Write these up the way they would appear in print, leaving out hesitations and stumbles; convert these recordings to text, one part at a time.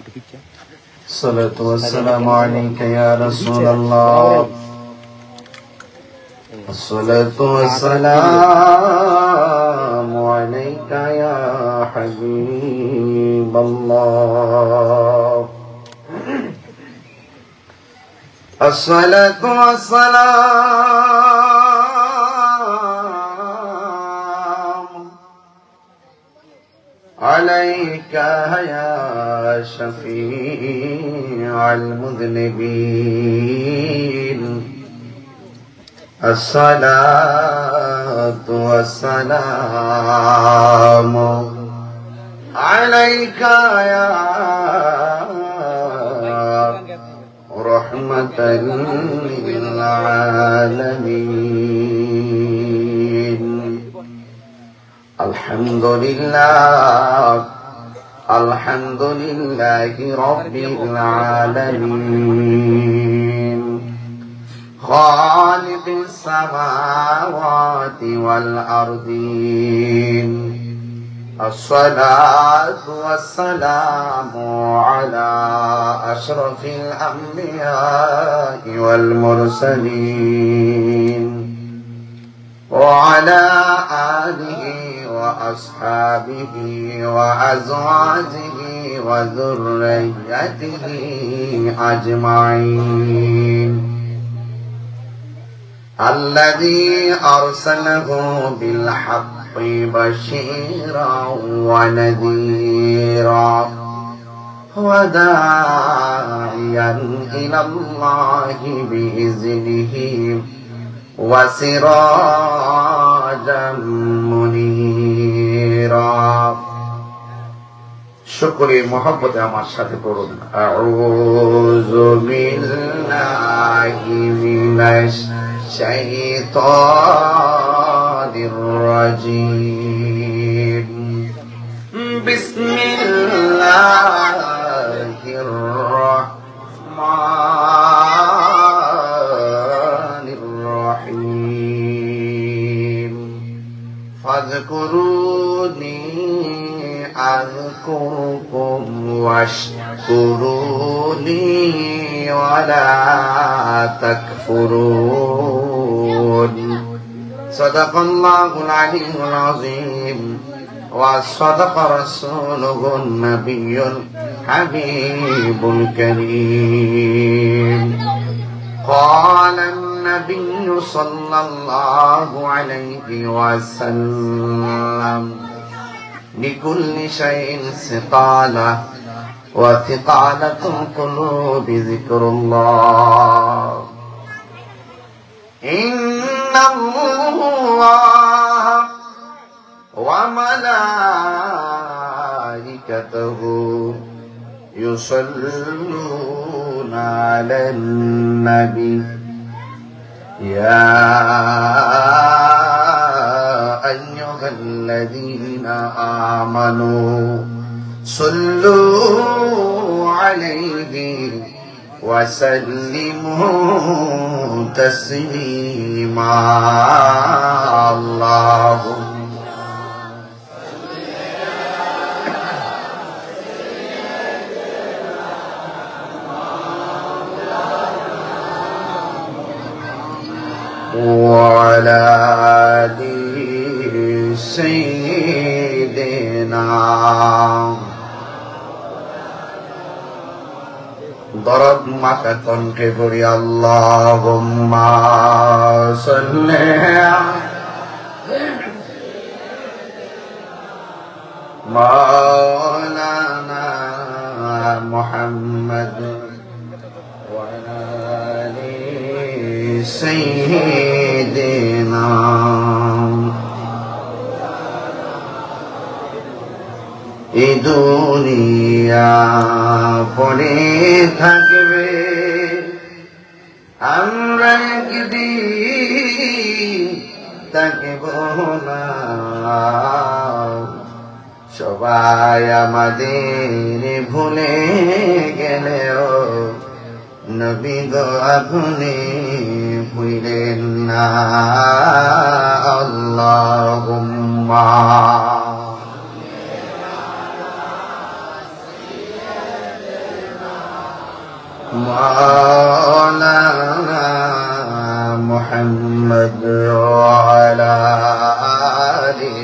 الصلاة والسلام عليك يا رسول الله. الصلاة والسلام عليك يا حبيب الله. الصلاة والسلام عليك يا شفيع المذنبين. الصلاة والسلام عليك يا رحمة للعالمين. الحمد لله الحمد لله رب العالمين، خالق السماوات والأرضين. الصلاة والسلام على أشرف الأنبياء والمرسلين وعلى آله وأصحابه وأزواجه وذريته أجمعين، الذي أرسله بالحق بشيرا ونذيرا وداعيا إلى الله بإذنه وسراجا منيرا. شكري محبت আমার সাথে পড়ুন। আউযু বিল্লাহি মিনাশ শাইতানির রাজীম। বিসমিল্লাহির রাহমানির রহিম। ফাযকুরুনি أذكركم واشكروني ولا تكفرون. صدق الله العلي العظيم وصدق رسوله النبي الحبيب الكريم. قال النبي صلى الله عليه وسلم: لكل شيء ثقالة وثقالة القلوب ذكر الله. إن الله وملائكته يصلون على النبي يا أيها الذين آمنوا صلوا عليه وسلموا تسليما. اللهم وعلى آل سيدنا ضرب مكة كبري. اللهم صل مولانا محمد وعلى آل سيدنا. এই দুনিয়া পড়ে থাকবে, আমরা একদিন থাকব না। সবাই আমাদের ভুলে গেলেও নবী গো আপনি ভুলেন না। আল্লাহুম্মা مولانا محمد وعلى آله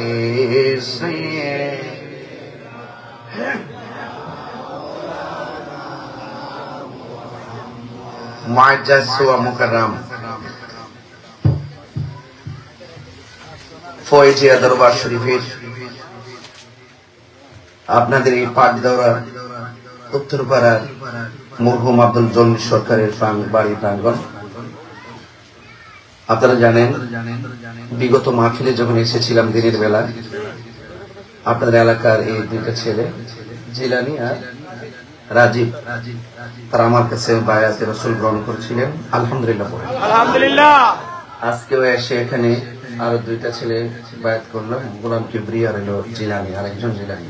মুআজ্জাজ ওয়া মুকাররম ফয়েজিয়া দরবার শরীফের আপনাদের এই পাঠ দৌড়া উত্তরপাড়ার মরহুম আব্দুল জলিল সরকারের বাড়ি প্রাঙ্গণ। আপনারা জানেন বিগত মাহফিলে যখন এসেছিলাম দিনের বেলা, আপনাদের এলাকার এই দুইটা ছেলে জিলানী আর রাজীব তারা আমার কাছে বায়াতে রাসূল গ্রহণ করেছিলেন। আলহামদুলিল্লাহ আলহামদুলিল্লাহ। আজকেও এসে এখানে আরো দুইটা ছেলে বায়াত করলাম, গোলাম কিবরিয়া আর হলো জিলানী, আরেকজন জিলানী।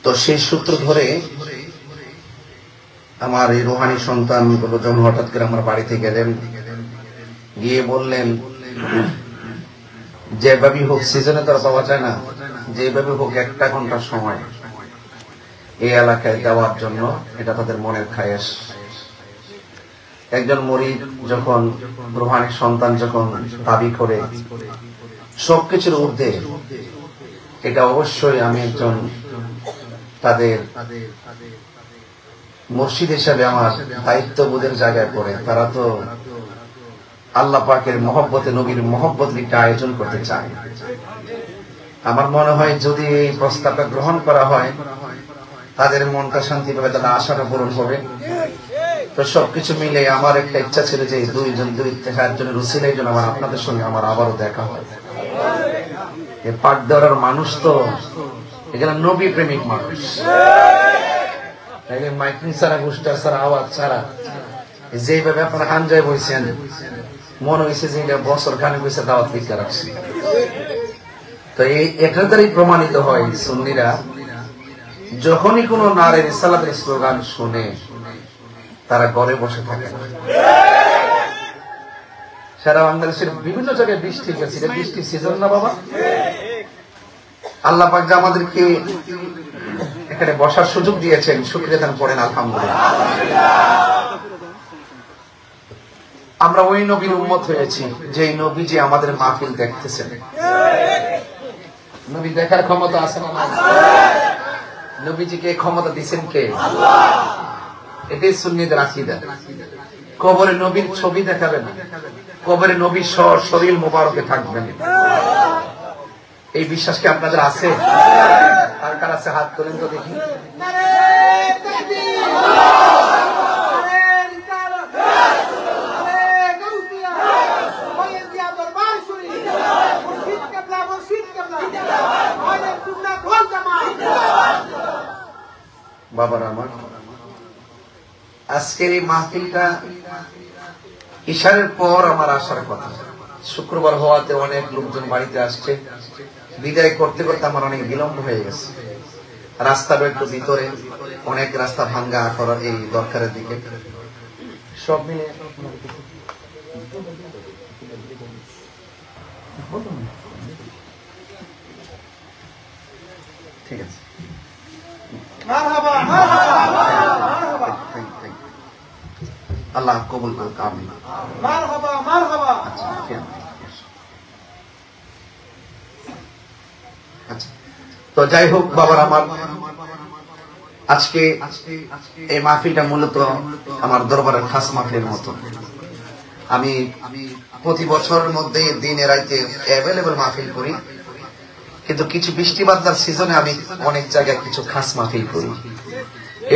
তো সেই সূত্র ধরে আমার এই রুহানি সন্তান যখন হঠাৎ করে আমার বাড়িতে গেলেন, গিয়ে বললেন যেভাবে হোক, সিজনে তো পাওয়া যায় না, যেভাবে হোক 1 ঘন্টার সময় এই এলাকায় দেওয়ার জন্য, এটা তাদের মনের খায়েশ। একজন মুরিদ যখন রুহানি সন্তান যখন দাবি করে সবকিছুর ঊর্ধ্বে, এটা অবশ্যই আমি একজন তাদের মুর্শিদ হিসাবে আমার দায়িত্ববোধের জায়গায় পড়ে। তারা তো আল্লাহ পাকের মহব্বতে, নবীর মহব্বতের একটা আয়োজন করতে চায়। আমার মনে হয় যদি এই প্রস্তাবটা গ্রহণ করা হয়, তাদের মনটা শান্তি পাবে, তাদের আশাটা পূরণ হবে। তো সবকিছু মিলে আমার একটা ইচ্ছা ছিল যে দুই চারজনের উসিলায় যেন আমার আপনাদের সঙ্গে আমার আবারও দেখা হয়। পাঠ দেওয়ার মানুষ তো এখানে নবী প্রেমিক মানুষ, মাইকিং ছাড়া, বুস্টার ছাড়া, আওয়াজ ছাড়া যেভাবে আপনারা হানজায় বইছেন, মনে হয়েছে যে বছর খানে বসে দাওয়াত লিখে রাখছি। তো এটার দ্বারাই প্রমাণিত হয় সুন্নিরা যখনই কোন নারে রিসালাতের স্লোগান শুনে তারা ঘরে বসে থাকে না। সারা বাংলাদেশের বিভিন্ন জায়গায় বৃষ্টি হয়েছে, বৃষ্টির সিজন না বাবা? আল্লাহ পাক যে আমাদেরকে এখানে বসার সুযোগ দিয়েছেন, শুকরিয়া দান করেন আলহামদুলিল্লাহ। আমরা ওই নবীর উম্মত হয়েছি যে নবী যে আমাদের মাহফিল দেখতেছেন। নবী দেখার ক্ষমতা আছে না? নবীজিকে ক্ষমতা দিচ্ছেন কে? আল্লাহ। এটাই সুন্নিদের আকীদা। কবরে নবীর ছবি দেখাবেন না, কবরে নবীর শরীর মোবারকে থাকবেন। এই বিশ্বাস কি আপনাদের আছে? আর কার আছে হাত তোলেন তো দেখি। বাবার আমার, আজকের এই মাহফিলটা ইশারের পর আমার আসার কথা। শুক্রবার হওয়াতে অনেক লোকজন বাড়িতে আসছে, বিদায় করতে করতে আমার অনেক বিলম্ব হয়ে গেছে। রাস্তাটা একটু ভিতরে, অনেক রাস্তা ভাঙ্গা করার এই দরকারের দিকে সব মিলে ঠিক আছে। আল্লাহ কবুল করুক, আমিন। আচ্ছা, তো যাই হোক বাবার আমার, আজকে এই মাহফিলটা মূলত আমার দরবারের খাস মাহফিলের মতো। আমি প্রতি বছরের মধ্যে দিনে রাইতে অ্যাভেলেবল মাহফিল করি, কিন্তু কিছু বৃষ্টি বাদলার সিজনে আমি অনেক জায়গায় কিছু খাস মাহফিল করি।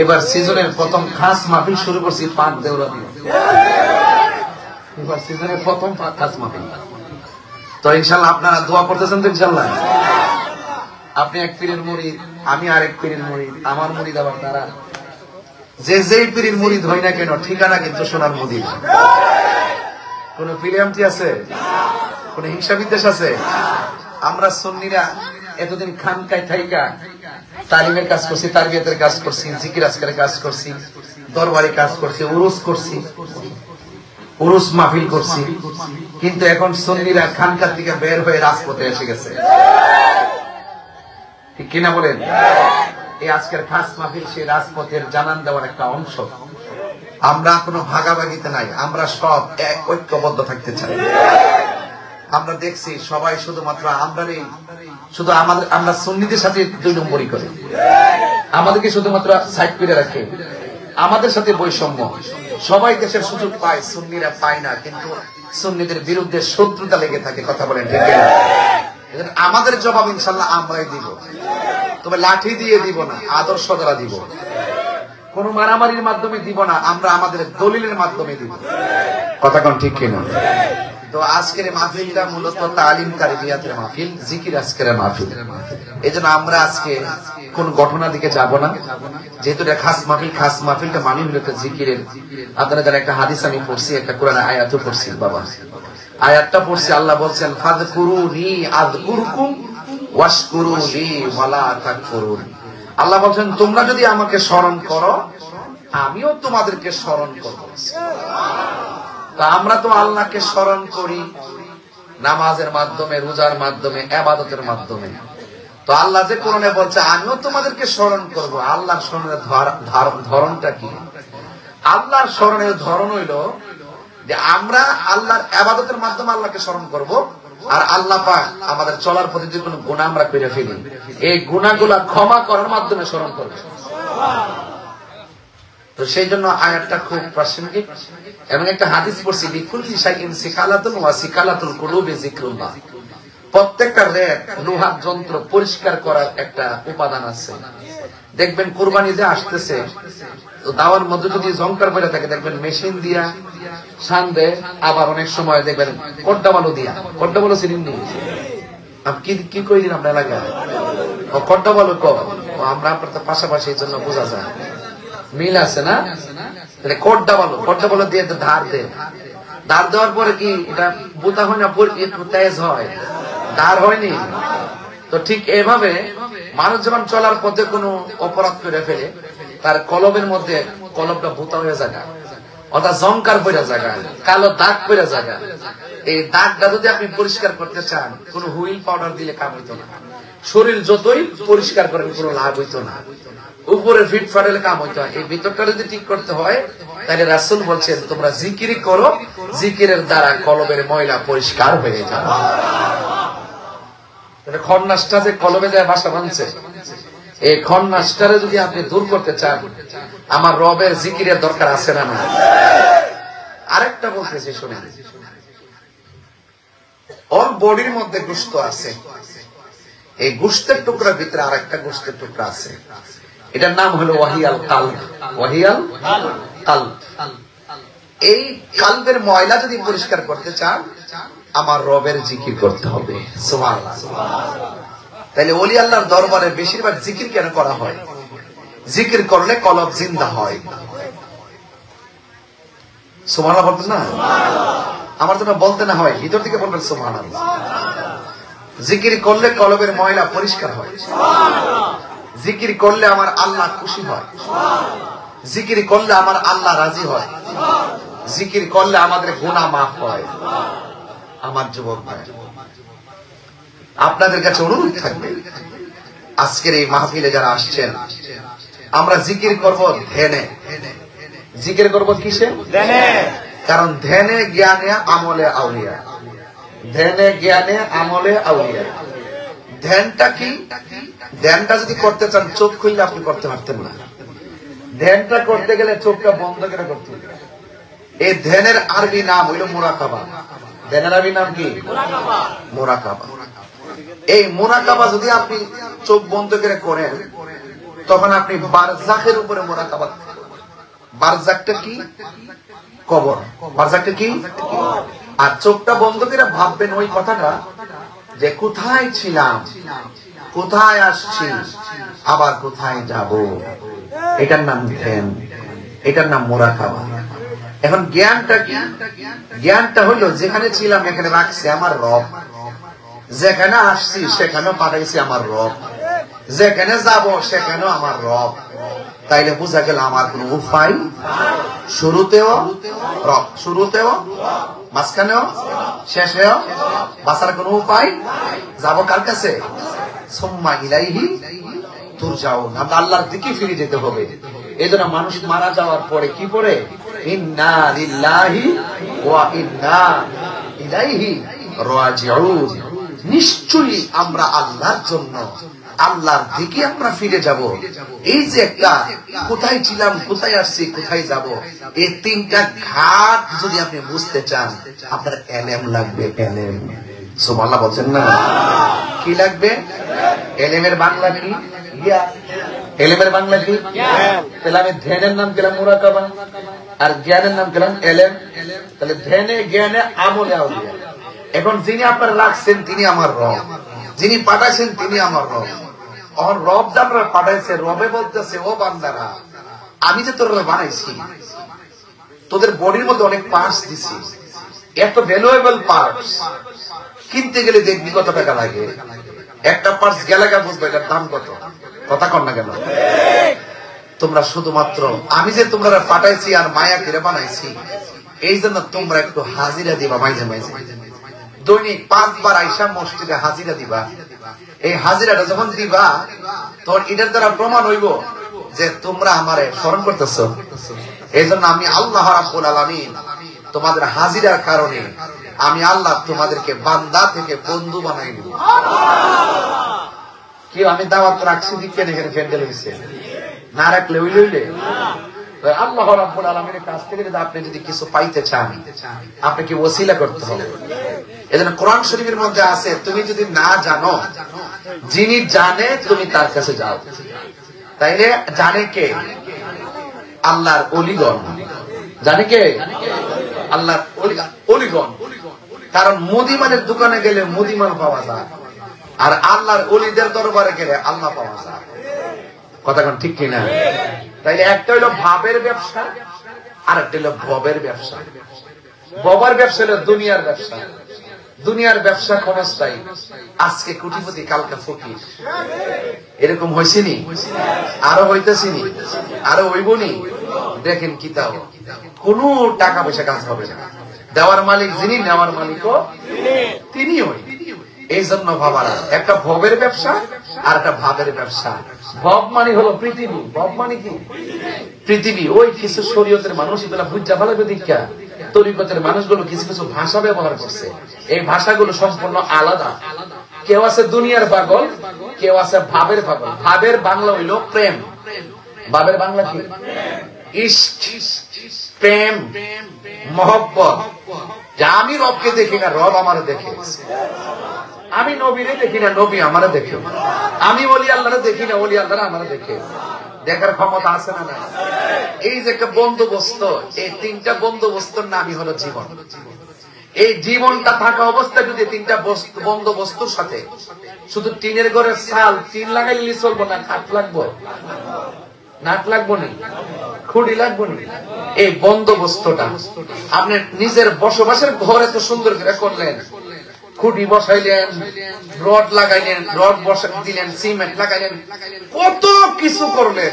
এবার সিজনের প্রথম খাস মাহফিল শুরু করছি পাঁচ দেওরা দিয়ে। এবার সিজনের প্রথম খাস মাহফিল। তো ইনশাল্লাহ আপনারা দোয়া করতেছেন তো? ইনশাল্লাহ আপনি এক পীরের মুরিদ, আমি আরেক পীরের মুরিদ, আমার মুরিদ আবার তারা। যে যেই পীরের মুরিদ হই না কেন, ঠিকানা কিন্তু সোনার মদিনা। কোন ফিলিয়ামটি আছে? কোন হিংসা বিদ্বেষ আছে? আমরা সুন্নিরা এতদিন খানকায় থাইকা তালিমের কাজ করছি, তারবিয়াতের কাজ করছি, জিকির আজকারের কাজ করছি, দরবারি কাজ করছি, উরুস করছি, উরুস মাহফিল করছি। কিন্তু এখন সুন্নিরা খানকার থেকে বের হয়ে রাজপথে এসে গেছে, ঠিক কিনা বলেন? এই আজকের খাস মাহফিল সেই রাজপথের জানান দেওয়ার একটা অংশ। আমরা কোনো ভাগাভাগিতে নাই, আমরা সব এক ঐক্যবদ্ধ থাকতে চাই। আমরা দেখছি সবাই শুধুমাত্র আমরা সুন্নিদের সাথে 2 নম্বরই করি, আমাদেরকে শুধুমাত্র সাইড করে রাখে, আমাদের সাথে বৈষম্য। সবাই দেশের সুযোগ পায়, সুন্নিরা পায় না, কিন্তু সুন্নিদের বিরুদ্ধে শত্রুতা লেগে থাকে। কথা বলেন ঠিক না? আমাদের জবাব ইনশাল্লাহ আমরাই দিব, তবে লাঠি দিয়ে দিব না, আদর্শ দ্বারা দিব। কোন মারামারির মাধ্যমে দিব না, আমরা আমাদের দলিলের মাধ্যমে দিব। কথা কোন ঠিক কিনা? তো আজকের মাহফিলটা মূলত তালিম তারবিয়াতের মাহফিল, জিকির আজকের মাহফিল। এজন্য আমরা আজকে কোন ঘটনার দিকে যাব না, যেহেতু এটা খাস মাহফিল। খাস মাহফিলটা মানে হলো একটা জিকিরের। আপনারা যারা একটা হাদিস আমি পড়ছি, একটা কোরআনের আয়াতও পড়ছি। বাবা আয়াতটা পড়ছি, আল্লাহ বলছেন ফাযকুরুনি আযকুরকুম ওয়াশকুরুনি ওয়ালা তাকফুরুন। আল্লাহ বলছেন তোমরা যদি আমাকে স্মরণ করো, আমিও তোমাদেরকে স্মরণ করব। তা আমরা তো আল্লাহকে স্মরণ করি নামাজের মাধ্যমে, রোজার মাধ্যমে, ইবাদতের মাধ্যমে। তো আল্লাহ যে কোরআনে বলছে আমিও তোমাদেরকে স্মরণ করব, আল্লাহর স্মরণের ধরনটা কি? আল্লাহর স্মরণের ধরন হইল যে আমরা আল্লাহর ইবাদতের মাধ্যমে আল্লাহকে স্মরণ করব, আর আল্লাহ পাক আমাদের চলার পথে যে কোনো গুনাহ আমরা করে ফেলি, এই গুনাহগুলা ক্ষমা করার মাধ্যমে স্মরণ করব। তো সেই জন্য আয়াতটা খুব প্রাসঙ্গিক। এবং একটা হাদিস পড়ছি, লিকুল্লি শাইইন সিকালাতুন ওয়া সিকালাতুল কুলুবি যিকরুল্লাহ। প্রত্যেকটা রেক, লোহার যন্ত্র পরিষ্কার করার একটা উপাদান আছে। দেখবেন কুরবানি যে আসতেছে, তো দাওয়ার মধ্যে যদি জংকার পড়ে থাকে, দেখবেন মেশিন দিয়া শান দেয়, আবার অনেক সময় দেখবেন কড্ডাবালু দিয়া। কড্ডাবালু চিনেন নি? কি কইলেন আপনার এলাকায়? ও কড্ডাবালু আমরা আপনার তো পাশাপাশি, এই জন্য বোঝা যায় মিল আছে না? কড্ডাবালু দিয়ে ধার দেয়। ধার দেওয়ার পরে কি এটা বুতা হয় না, তেজ হয়, ধার হয়নি? তো ঠিক এভাবে মানুষ যখন চলার পথে কোনো অপরাধ করে ফেলে, তার কলবের মধ্যে কলবটা বুতা হয়ে জায়গা, অর্থাৎ জংকার পড়া জায়গা, কালো দাগ পড়া জায়গা। এই দাগটা যদি আপনি পরিষ্কার করতে চান, কোন হুইল পাউডার দিলে কাম হইতো না। শরীর যতই পরিষ্কার করেন কোনো লাভ হইতো না, উপরে ফিট ফাটেলে কাম হইতো না। এই ভিতরটা যদি ঠিক করতে হয়, তাহলে রাসূল বলছেন তোমরা জিকির করো, জিকিরের দ্বারা কলবের ময়লা পরিষ্কার হয়ে যাবে। খন্নাসটা যে কলবে যায় বাসা বাঁধছে, এই খন্নাসটারে যদি আপনি দূর করতে চান, আমার রবের জিকিরের দরকার আছে না? না। আরেকটা বলতেছি শুনেন, ওর বডির মধ্যে গোশত আছে, এই গোশতের টুকরার ভিতরে আরেকটা গোশতের টুকরা আছে, এটার নাম হলো ওয়াহিয়াল কালব। ওয়াহিয়াল কালব। এই কালবের ময়লা যদি পরিষ্কার করতে চান, আমার রবের জিকির করতে হবে। সুবহানাল্লাহ। তাহলে ওলি আল্লাহর দরবারে বেশিরভাগ জিকির কেন করা হয়? জিকির করলে কলব জিন্দা হয়। সুবহানাল্লাহ বলতেন না? আমার তো বলতে না হয়, ভিতর থেকে বলবেন সুবহানাল্লাহ। জিকির করলে কলবের ময়লা পরিষ্কার হয়। জিকির করলে আমার আল্লাহ খুশি হয়। জিকির করলে আমার আল্লাহ রাজি হয়। জিকির করলে আমাদের গুনাহ মাফ হয়। আমার যুবক ভাই, আপনাদের কাছে অনুরোধ থাকবে, আজকের এই মাহফিলে যারা আসছেন, আমরা জিকির করব ধ্যানে। জিকির করব কিসে? ধ্যানে। কারণ ধ্যানে জ্ঞানে আমলে আউলিয়া। ধ্যানে জ্ঞানে আমলে আউলিয়া। ধ্যানটা কি? ধ্যানটা যদি করতে চান, চোখ খুললে আপনি করতে পারতেন না। ধ্যানটা করতে গেলে চোখটা বন্ধ করে করতে হবে। এই ধ্যানের আরবি নাম হইল মুরাকাবা। ধ্যানের আরবি নাম কি? মুরাকাবা। এই মুরাকাবা যদি আপনি চোখ বন্ধ করে করেন, তখন আপনি বারজাখের উপরে মুরাকাবা। বারজাখটা কি? কবর। বারজাখটা কি? আর চোখটা বন্ধ করে ভাববেন ওই কথাটা, যে কোথায় ছিলাম, কোথায় আসছি, আবার কোথায় যাব। এটার নাম ধ্যান, এটার নাম মুরাকাবা। এখন জ্ঞানটা কি? জ্ঞানটা হলো যেখানে ছিলাম এখানে রাখছি আমার রব, যেখানে আসছি সেখানেও পাঠাইছি আমার রব, যেখানে যাব সেখানেও আমার রব। তাইলে বোঝা গেল আমার কোন উপায়, শুরুতেও রব, শুরুতেও, মাঝখানেও, শেষেও বাঁচার কোন উপায়। যাব কার কাছে? সুম্মা ইলাইহি তুরজাউন। আমরা আল্লাহর দিকে ফিরে যেতে হবে। এই জন্য মানুষ মারা যাওয়ার পরে কি পড়ে? ইন্না লিল্লাহি ওয়া ইন্না ইলাইহি রাজিউন। নিশ্চয়ই আমরা আল্লাহর জন্য, আল্লাহর দিকে আমরা ফিরে যাব। এই যে একটা কোথায় ছিলাম, কোথায় আসছি, কোথায় যাব, এই তিনটা ঘাট যদি আপনি বুঝতে চান, আপনার এলেম লাগবে। এলেম, সুবহানাল্লাহ বলছেন না? কি লাগবে? এলেমের বাংলা কি? জ্ঞান। এলেমের বাংলা কি? তাহলে আমি ধ্যানের নাম পেলাম মুরাকাবা, আর জ্ঞানের নাম পেলাম এলেম। তাহলে ধ্যানে, জ্ঞানে, আমলে আউলিয়া। এখন যিনি আপনার রাখছেন তিনি আমার রব, যিনি পাঠাইছেন তিনি আমার রব। রব যারা পাঠাইছে, রবে বলতেছে, ও বান্দারা, আমি যে তোরা বানাইছি, তোদের বডির মধ্যে অনেক পার্টস দিছি, এত ভ্যালুয়েবল পার্টস, কিনতে গেলে দেখবি কত টাকা লাগে। একটা পার্টস গেলে বুঝবো এটার দাম কত। কথা কর না কেন? তোমরা শুধুমাত্র আমি যে তোমরা পাঠাইছি আর মায়া করে বানাইছি, এই জন্য তোমরা একটু হাজিরা দিবা। মাঝে মাঝে দৈনিক 5 বার আইসা মসজিদে হাজিরা দিবা। এই হাজিরাটা যখন দিবা, তখন এটার দ্বারা প্রমাণ হইব যে তোমরা আমারে স্মরণ করতেছো। এই জন্য আমি আল্লাহ রাব্বুল আলামিন তোমাদের হাজিরার কারণে আমি আল্লাহ তোমাদেরকে বান্দা থেকে বন্ধু বানাই দিব। কি আমি দাওয়াত রাখছি দিকে এখানে প্যান্ডেল হইছে না, রাখলে হইলে আল্লাহ রাব্বুল আলামিনের কাছ থেকে যদি আপনি যদি কিছু পাইতে চান, আপনাকে ওসিলা করতে হবে। এজন্য কোরআন শরীফের মধ্যে আছে, তুমি যদি না জানো, যিনি জানে তুমি তার কাছে যাও। তাইলে জানে কে? আল্লাহর ওলিগণ। জানে কে? আল্লাহর ওলিগণ। কারণ মুদিমানের দোকানে গেলে মুদিমাল পাওয়া যায়, আর আল্লাহর ওলিদের দরবারে গেলে আল্লাহ পাওয়া যায়। কথা কোন ঠিক কিনা? তাইলে একটা হইলো ভাবের ব্যবসা, আর একটা হইলো ভবের ব্যবসা। ভবের ব্যবসা হলো দুনিয়ার ব্যবসা। দুনিয়ার ব্যবসা ক্ষণস্থায়ী, আজকে কোটিপতি কালকে ফকির। এরকম হয়েছিনি? আরো হইতেছিনি? আরো হইবনি? দেখেন কিতাব, কোন টাকা পয়সা কাজ হবে না। দেওয়ার মালিক যিনি, নেওয়ার মালিকও তিনি হই। এই জন্য ভাবারা একটা ভবের ব্যবসা আর একটা ভাবের ব্যবসা। ভব মানে হলো পৃথিবী। ভব মানে কি? পৃথিবী। ওই কিছু শরীয়তের মানুষ এগুলা বুঝা ভালো দীক্ষা, তরিকতের মানুষগুলো কিছু কিছু ভাষা ব্যবহার করছে। এই ভাষাগুলো সম্পূর্ণ আলাদা। কেউ আছে দুনিয়ার পাগল, কেউ আছে ভাবের পাগল। ভাবের বাংলা হইল প্রেম। ভাবের বাংলা কি? ইশক, প্রেম, মহব্বত। যে আমি রবকে দেখি না, রব আমারে দেখে। আমি নবীরে দেখি না, নবী আমারে দেখে। আমি ওলি আল্লাহরে দেখি না, ওলি আল্লাহরা আমারে দেখে। দেখার ক্ষমতা আছে না? এই যে একটা বন্দোবস্ত, এই তিনটা বন্দোবস্তর নামই হলো জীবন। এই জীবনটা থাকা অবস্থায় যদি তিনটা বন্দোবস্তুর সাথে শুধু টিনের ঘরের চাল, টিন লাগাইলে চলবো না, কাঠ লাগবো, নাট লাগবো নি, খুঁড়ি লাগবো নি। এই বন্দোবস্তটা আপনি নিজের বসবাসের ঘর এত সুন্দর করে করলেন, খুঁটি বসাইলেন, রড লাগাইলেন, রড বসাই দিলেন, সিমেন্ট লাগাইলেন, কত কিছু করলেন।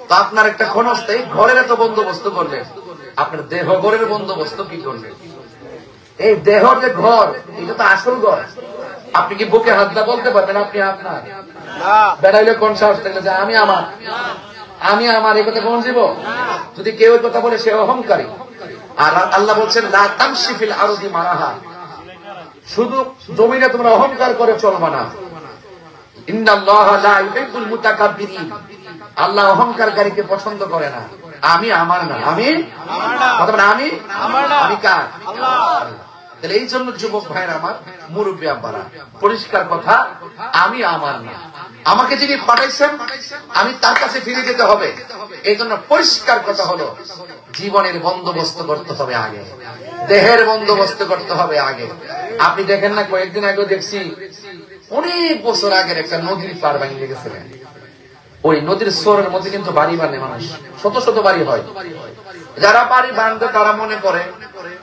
তো আপনার একটা ক্ষণস্থায়ী ঘরের এত বন্দোবস্ত করলেন, আপনার দেহ ঘরের বন্দোবস্ত কি করলেন? এই দেহ যে ঘর, এটা তো আসল ঘর। আপনি কি বুকে হাত দা বলতে পারবেন আপনি আপনার? বেড়াইলে কোন সাহস থাকলে যে আমি আমার, আমি আমার, এই কথা কোন জীব? যদি কেউ এই কথা বলে সে অহংকারী। আর আল্লাহ বলছেন লা তামশি ফিল আরদি মারাহা, শুধু জমিনে তোমরা অহংকার করে চলবা না। ইন্নাল্লাহা লা ইউহিব্বুল মুতাকাব্বিরিন, আল্লাহ অহংকারকারীকে পছন্দ করে না। আমি আমার না, আমি আমি আমি কার? আল্লাহ। তাহলে এই জন্য যুবক ভাইরা আমার, মুরব্বী আব্বারা, পরিষ্কার কথা, আমি আমার না, আমাকে যিনি পাঠাইছেন আমি তার কাছে ফিরে যেতে হবে। এই জন্য পরিষ্কার কথা হলো জীবনের বন্দোবস্ত করতে হবে আগে, দেহের বন্দোবস্ত করতে হবে আগে। আপনি দেখেন না, কয়েকদিন আগে দেখছি অনেক বছর আগের একটা নদীর পার ভাঙিয়ে গেছিলেন। ওই নদীর সোরের মধ্যে কিন্তু বাড়ি বানে মানুষ, শত শত বাড়ি হয়। যারা বাড়ি বাঁধবে তারা মনে করে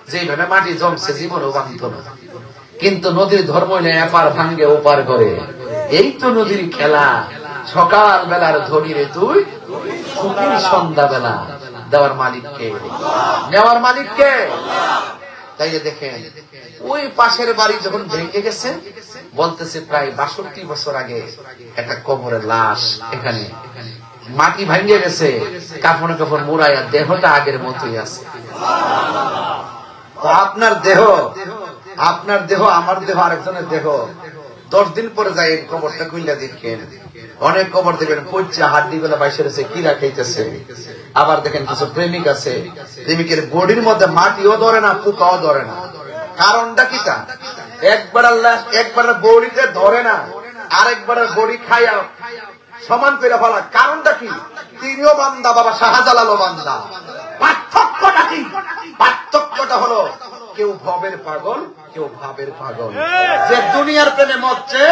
যে এইভাবে মাটি জমছে জীবনও বাঁধত না। কিন্তু নদীর ধর্ম হইলে এপার ভাঙ্গে ওপার করে, এই তো নদীর খেলা। সকাল বেলার ধনী রে তুই, সন্ধ্যা বেলা দেওয়ার মালিককে, নেওয়ার মালিককে। তাই দেখেন ওই পাশের বাড়ি যখন ভেঙে গেছে, বলতেছে প্রায় ৬২ বছর আগে একটা কবরের লাশ এখানে মাটি ভাঙিয়ে গেছে, কাফনে কাফন মুড়াইয়া দেহটা আগের মতোই আছে। আপনার দেহ আমার দেহ আরেকজনের দেহ, 10 দিন পরে যাই কবরটা খুললে দেখেন, অনেক কবর দেখবেন পচা হাড্ডি গুলা বাইসে রয়েছে, কিরা খাইতেছে। আবার দেখেন কিছু প্রেমিক আছে, প্রেমিকের বডির মধ্যে মাটিও ধরে না, পোকাও ধরে না। কারণটা কি? তা একবার বডিতে ধরে না, আরেকবার বডি খাইয়া সমান করে ফেলা। কারণটা কি? তিনিও বান্দা, বাবা শাহজালালও বান্দা। পার্থক্যটা কি? পার্থক্যটা হলো কেউ ভবের পাগল, কেউ ভাবের পাগল। যে দুনিয়ার প্রেমে মরছে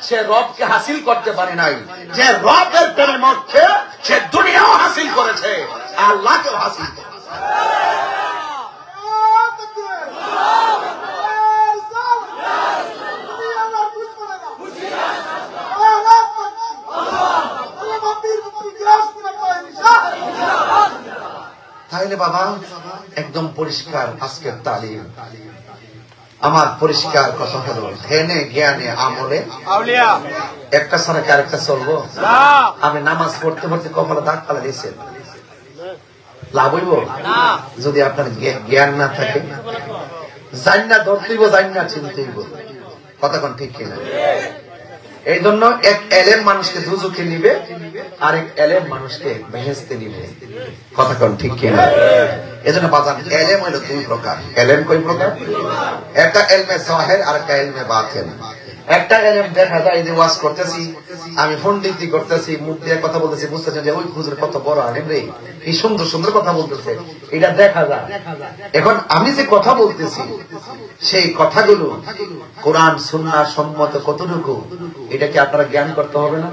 সে রবকে হাসিল করতে পারে নাই, যে রবের প্রেমে মরছে সে দুনিয়াও হাসিল করেছে, আল্লাহকেও হাসিল করেছে। তাইলে বাবা একদম পরিষ্কার আজকের তালিম। আমার পরিষ্কার কথা হলো ধ্যানে জ্ঞানে আমলে একটা ছাড়া কি আরেকটা চলবো? আমি নামাজ পড়তে পড়তে কপালে দাগ পালা দিয়েছেন, লাভ হইব? যদি আপনার জ্ঞান না থাকে, জান না ধরতেইব, জান না চিনতেইব। কথা কোন ঠিক কিনা? এই জন্য এক এলেম মানুষকে দুজকে নিবে, আরেক এলেম মানুষকে বেহেশতে নিবে। কথা কোন ঠিক কিনা? এই জন্য বাজান এলেম হইল 2 প্রকার। এলেম কয় প্রকার? একটা এলমে জাহির আর একটা এলমে বাতিন। একটা এলেম দেখা যায় যে ওয়াজ করতেছি, আমি পণ্ডিতি করতেছি, মুখ দিয়ে কথা বলতেছি, বুঝতেছেন যে ওই হুজুর কত বড় আলেম রে, কি সুন্দর সুন্দর কথা বলতেছে, এটা দেখা যায়। এখন আমি যে কথা বলতেছি সেই কথাগুলো কোরআন সুন্নাহ সম্মত কতটুকু, এটা কি আপনারা জ্ঞান করতে হবে না?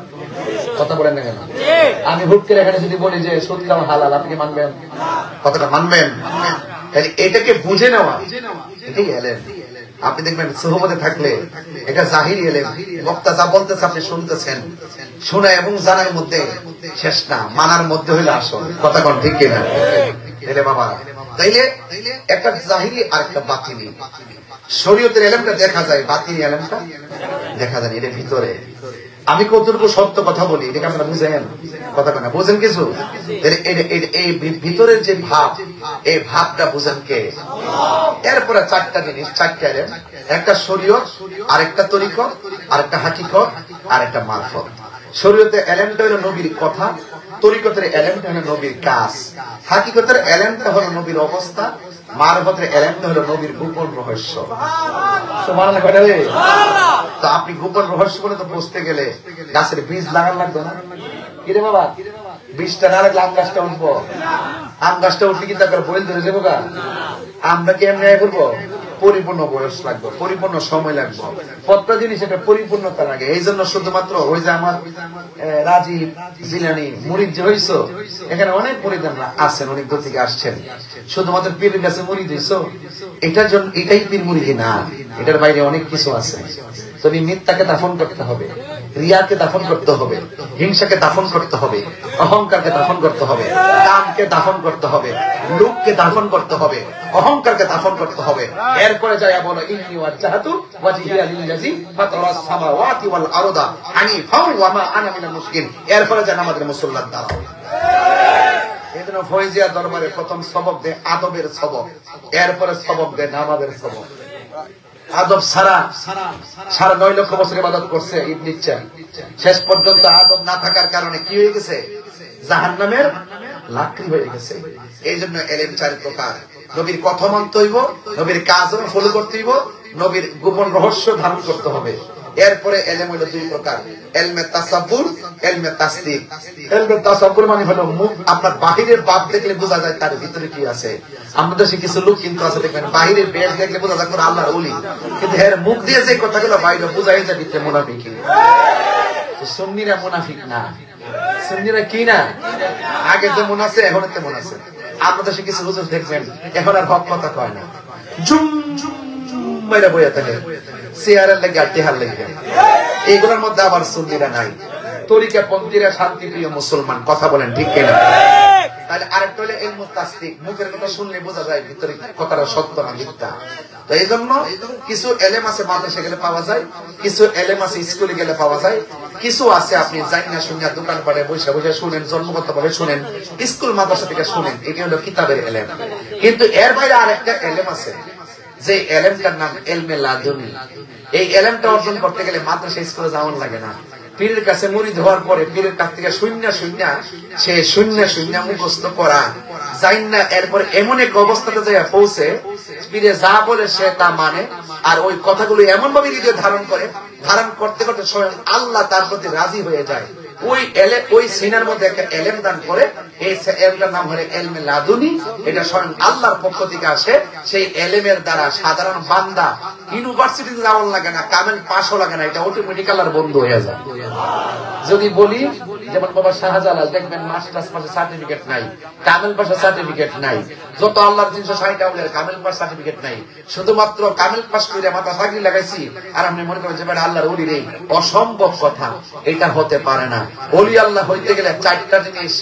কথা বলেন না কেন? আমি হুট করে এখানে যদি বলি যে সুদ খাওয়া হালাল, আপনি মানবেন? কথাটা মানবেন? এটাকে বুঝে নেওয়া, এটাই এলেম। আপনি দেখবেন সোহবতে থাকলে এটা জাহিরি এলেম, বক্তা যা বলতেছে আপনি শুনতেছেন, শোনা এবং জানার মধ্যে শেষ না, মানার মধ্যে হইলে আসল। কথা কোন ঠিক কিনা? তাইলে বাবা, তাইলে একটা জাহিরি আর একটা বাতিনি। শরীয়তের এলেমটা দেখা যায়, বাতিনি এলেমটা দেখা যায়। এর ভিতরে আমি কতটুকু সত্য কথা বলি এটাকে আপনারা বুঝেন? কথা কেনা বুঝেন কিছু? এই ভিতরের যে ভাব, এই ভাবটা বুঝেন কে? এরপরে 4টা জিনিস, 4টা এলেম। একটা শরীয়ত, আরেকটা তরিকত, আরেকটা হাকিকত, আরেকটা মারফত। শরীয়তের এলেমটা হলো নবীর কথা, তরিকতের এলেমটা হলো নবীর কাজ, হাকিকতের এলেমটা হলো নবীর অবস্থা, মারফতের এলেমটা হলো নবীর গোপন রহস্য। সুবহানাল্লাহ কইরা রে। তো আপনি গোপন রহস্য বলে তো বুঝতে গেলে গাছের বীজ লাগান লাগবে না? কি রে বাবা, বীজটা না লাগলে আম গাছটা উঠবো? আম গাছটা উঠলে কি তারপর বইল ধরে যাবো গা? আমরা কি এমনি করবো? পরিপূর্ণ বয়স লাগবে, পরিপূর্ণ সময় লাগবে, প্রত্যেকটা জিনিস এটা পরিপূর্ণতা লাগে। এই জন্য শুধুমাত্র ওই যে আমার রাজীব জিলানি মুরিদ যে হইছ, এখানে অনেক মুরিদানরা আছেন, অনেক দূর থেকে আসছেন, শুধুমাত্র পীরের কাছে মুরিদ হইছ এটার জন্য, এটাই পীর মুরিদি না, এটার বাইরে অনেক কিছু আছে। তুমি মিথ্যাকে দাফন করতে হবে, রিয়াকে দাফন করতে হবে, হিংসাকে দাফন করতে হবে, অহংকারকে দাফন করতে হবে, কামকে দাফন করতে হবে, লোককে দাফন করতে হবে, অহংকারকে দাফন করতে হবে। এরপরে যাইয়া বলো ইন্নী ওয়াজজাহতু ওয়াজহিয়া লিল্লাযী ফাতারাস সামাওয়াতি ওয়াল আরদা হানিফাও ওয়া মা আনা মিনাল মুশরিকিন। এরপরে যান আমাদের মুসল্লাত দাঁড়াও। এজন্য ফয়জিয়া দরবারে প্রথম সবক দেয় আদবের সবক, এরপরে সবক দেয় নামাজের সবক। আদব সারা 9.5 লক্ষ বছর ইবাদত করছে ইবলিস, শেষ পর্যন্ত আদব না থাকার কারণে কি হয়ে গেছে? জাহান্নামের লাকড়ি হয়ে গেছে। এই জন্য এলেম 4 প্রকার। নবীর কথা মানতে হইব, নবীর কাজ ফলো করতে হইব, নবীর গোপন রহস্য ধারণ করতে হবে। এরপরে এলেম হইল 2 প্রকার, এলমে তাসাব্বুর, এলমে তাসদীক। এলমে তাসাব্বুর মানে হলো মুখ, আপনার বাহিরের ভাব দেখলে বোঝা যায় তার ভিতরে কি আছে। আমাদের দেশে কিছু লোক কিন্তু আছে দেখবেন বাহিরের বেশ দেখলে বোঝা যায় আল্লাহর ওলি, কিন্তু এর মুখ দিয়ে যে কথাগুলো বাইরে বোঝাই যায় ভিতরে মুনাফিক। সুন্নিরা মুনাফিক না, সুন্নিরা কি না? আগে যেমন আছে এখন তেমন আছে। আমাদের দেশে কিছু হুজুর দেখবেন এখন আর হক কথা কয় না, জুম জুম মেরে বইয়া থাকে, চেয়ারের লেগে আর টেহার লেগে। এইগুলোর মধ্যে আবার সুন্নিরা নাই, তরিকা পন্থীরা শান্তিপ্রিয় মুসলমান। কথা বলেন ঠিক কিনা? তাহলে আরেকটা হলো ইলমু তাসদিক, মুখের কথা শুনলে বোঝা যায় ভিতরে কথাটা সত্য না মিথ্যা। তো এই জন্য কিছু এলেম আছে মাদ্রাসা গেলে পাওয়া যায়, কিছু এলেম আছে স্কুলে গেলে পাওয়া যায়, কিছু আছে আপনি জাইনা শুনিয়া দোকান পাড়ে বসে বসে শুনেন, জন্মগত ভাবে শুনেন, স্কুল মাদ্রাসা থেকে শুনেন, এটি হলো কিতাবের এলেম। কিন্তু এর বাইরে আরেকটা এলেম আছে, যে এলেমটার নাম ইলমে লাদুনী। এই এলেমটা অর্জন করতে গেলে মাদ্রাসা স্কুলে যাওয়ার লাগে না, পীরের কাছে মুরিদ হওয়ার পরে পীরের কাছ থেকে শূন্য মুখস্থ করা যাই না, এরপরে এমন এক অবস্থাতে যাইয়া পৌঁছে পীরে যা বলে সে তা মানে, আর ওই কথাগুলো এমন ভাবে হৃদয়ে ধারণ করে, ধারণ করতে করতে স্বয়ং আল্লাহ তার প্রতি রাজি হয়ে যায়। ওই সিনার মধ্যে একটা এলেম দান করে, এই এলেমটার নাম হলো ইলমে লাদুনী। এটা স্বয়ং আল্লাহর পক্ষ থেকে আসে। সেই এলেমের দ্বারা সাধারণ বান্দা ইউনিভার্সিটিতে যাওয়ার লাগে না, কামেল পাশও লাগে না, এটা অটোমেটিক আল্লাহর বন্ধু হয়ে যায়। যদি বলি যেমন বাবা শাহজালাল দেখবেন মাস্টার্স পাশে সার্টিফিকেট নাই, কামেল পাশে সার্টিফিকেট নাই, যত আল্লাহর 360 আউলিয়ার কামেল পাশ সার্টিফিকেট নাই, শুধুমাত্র কামেল পাশ করে মাথা চাকরি লাগাইছি আর আপনি মনে করেন যে বেটা আল্লাহর ওলি রে, অসম্ভব কথা, এটা হতে পারে না। ওলি আল্লাহ হইতে গেলে 4টা জিনিস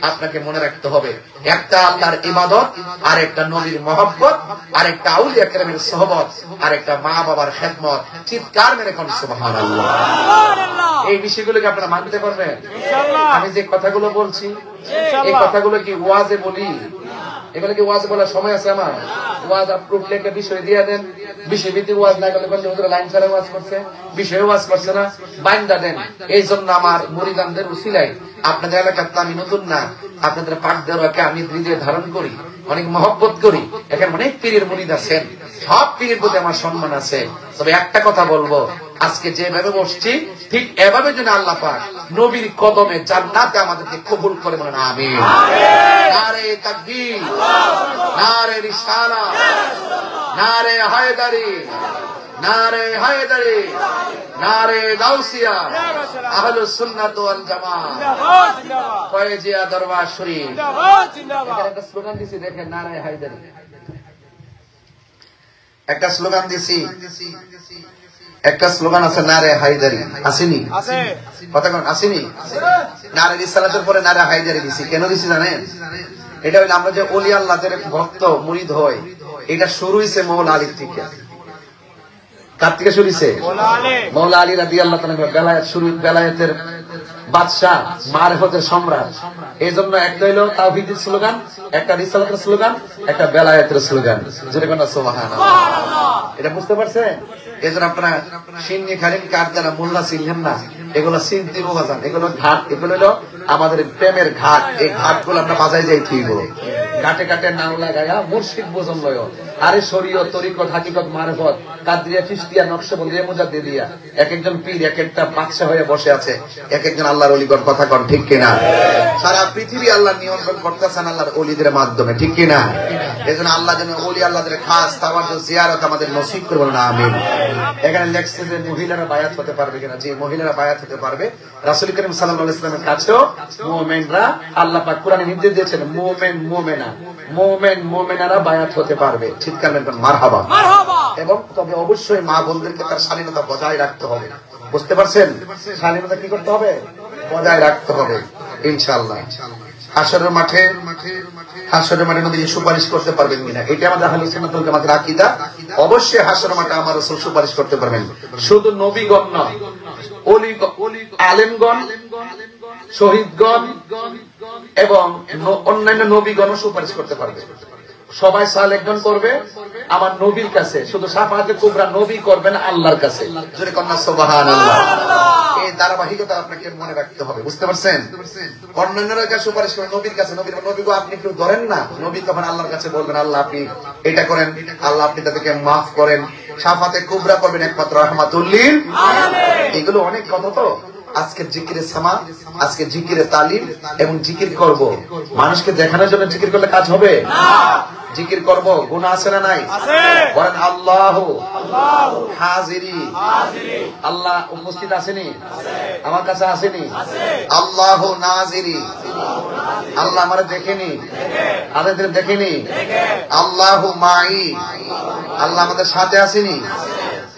আপনাকে মনে রাখতে হবে। একটা আল্লাহর ইবাদত, আর একটা নবীর মহব্বত, আর একটা আউলিয়া কেরামের সোহবত, আর একটা মা বাবার খেদমত। চিৎকার মেরে কোন সুবহানাল্লাহ। এই বিষয়গুলোকে আপনারা মানতে পারবেন? আমি যে কথাগুলো বলছি এই কথাগুলো কি ওয়াজে বলি? এগুলো কি ওয়াজ বলার সময় আছে আমার? ওয়াজ আপরুভ লেখে বিষয় দিয়ে দেন, বিষয় ভিত্তিক ওয়াজ না করলে হুজুর লাইন ছাড়া ওয়াজ করছে, বিষয়ে ওয়াজ করছে না, বাইন্দা দেন। এই জন্য আমার মুরিদানদের উসিলায় আপনাদের এলাকার তো আমি নতুন না, আপনাদের পাক দেওয়াকে আমি হৃদয়ে ধারণ করি, অনেক মহব্বত করি। এখানে অনেক পীরের মুরিদ আছেন, সব পীরের প্রতি আমার সম্মান আছে। তবে একটা কথা বলবো, আজকে যেভাবে বসছি ঠিক এভাবে যেন আল্লাহ পাক নবীর কদমে জান্নাতে আমাদেরকে কবুল করে বলেন আমিন। নারে তাকবীর, নারে রিসালাত, নারে হায়দারি, নারে হায়দারি, নারে গাউসিয়া, আহলুস সুন্নাত ওয়াল জামাত, ফয়েজিয়া দরবার শরীফ। এখানে একটা স্লোগান দিছি দেখেন, নারে হায়দারি। একটা স্লোগান দিছি, একটা স্লোগান আছে নারে হায়দারি, আসেনি? কথা কোন আসেনি? নারে রিসালাতের পরে নারে হায়দারি দিছি। কেন দিছি জানেন? এটা হইলো আমরা যে ওলি আল্লাহদের ভক্ত মুরিদ হই, এটা শুরু হইছে মওলা আলীর থেকে। কার থেকে শুরু হইছে? মওলা আলী রাদিয়াল্লাহু তাআলা। বেলায়েত শুরু, বেলায়েতের বাদশাহ, মারিফতের সম্রাট। এই জন্য একটা হইলো তাওহীদের স্লোগান, একটা রিসালাতের স্লোগান, একটা বেলায়েতের স্লোগান। যেটা কোন সুবহানাল্লাহ। এটা বুঝতে পারছেন? এজন্য আপনারা সিন্নি খালিন কার দ্বারা মোল্লা চিনলেন না, এগুলো চিনতে বোঝান। এগুলো ঘাট, এগুলো হলো আমাদের প্রেমের ঘাট। এই ঘাটগুলো আমরা বাজাই যাই থইব, ঘাটে ঘাটে নাম লাগাইয়া মুর্শিদ বোঝন লয়। আরে শরীয়ত, তরিকত, হাকিকত, মারিফত, কাদরিয়া, চিশতিয়া, নকশবন্দিয়া, মুজাদ্দিদিয়া, এক একজন পীর এক একটা বাদশা হয়ে বসে আছে, এক একজন আল্লাহর ওলিগণ। কথা কন ঠিক কিনা? সারা পৃথিবী আল্লাহ নিয়ন্ত্রণ করতেছেন আল্লাহর ওলিদের মাধ্যমে, ঠিক কিনা? এজন্য আল্লাহ যেন ওলি আল্লাহদের খাস তাওয়াজ্জুহ জিয়ারত আমাদের নসিব করবেন না আমিন। এখানে লেখছে যে মহিলারা বায়াত হতে পারবে কিনা। যে মহিলারা বায়াত হতে পারবে, রাসূল করিম সাল্লাল্লাহু আলাইহি ওয়াসাল্লামের কাছেও মুমিনরা, আল্লাহ পাক কোরআনে নির্দেশ দিয়েছেন মুমিন মুমিনা, মুমিন মুমিনারা বায়াত হতে পারবে। চিৎকার মেরে মারহাবা, মারহাবা। এবং তবে অবশ্যই মা বোনদেরকে তার স্বাধীনতা বজায় রাখতে হবে। বুঝতে পারছেন? স্বাধীনতা কি করতে হবে? বজায় রাখতে হবে ইনশাআল্লাহ। হাসরের মাঠে নবী সুপারিশ করতে পারবেন কিনা, এটা আমাদের আহলে সুন্নাত ওয়াল জামাতের আকীদা। অবশ্যই হাসরের মাঠে আমার রাসূল সুপারিশ করতে পারবেন। শুধু নবীগণ নয়, ওলি, আলেমগণ, শহীদগণ এবং অন্যান্য নবীগণও সুপারিশ করতে পারবে। সবাই সালেহগণ করবে আমার নবীর কাছে, শুধু শাফাআতে কুবরা নবী করবেন আল্লাহর কাছে। জোরে কন্যা সুবহানাল্লাহ। এই ধারাবাহিকতা আপনাকে মনে রাখতে হবে। বুঝতে পারছেন? অন্যান্যরা কাছে সুপারিশ করে নবীর কাছে, নবীকে আপনি কেউ ধরেন না, নবী তখন আল্লাহর কাছে বলবেন আল্লাহ আপনি এটা করেন, আল্লাহ আপনি তাদেরকে মাফ করেন। শাফাআতে কুবরা করবেন একমাত্র রাহমাতুল লিল আলামিন। এগুলো অনেক কথা তো। আজকে জিকিরে সামা, আজকে জিকিরে তালিম এবং জিকির করব। মানুষকে দেখানোর জন্য জিকির করলে কাজ হবে না। জিকির করব, গুনাহ আছে না নাই? বলেন আল্লাহু হাজিরি, আল্লাহ উপস্থিত আছেনি? আমার কাছে আসেনি? আল্লাহু নাজিরি, আল্লাহ আমারে দেখেনি, আমাদের দেখেনি। আল্লাহু মাই, আল্লাহ আমাদের সাথে আসেনি।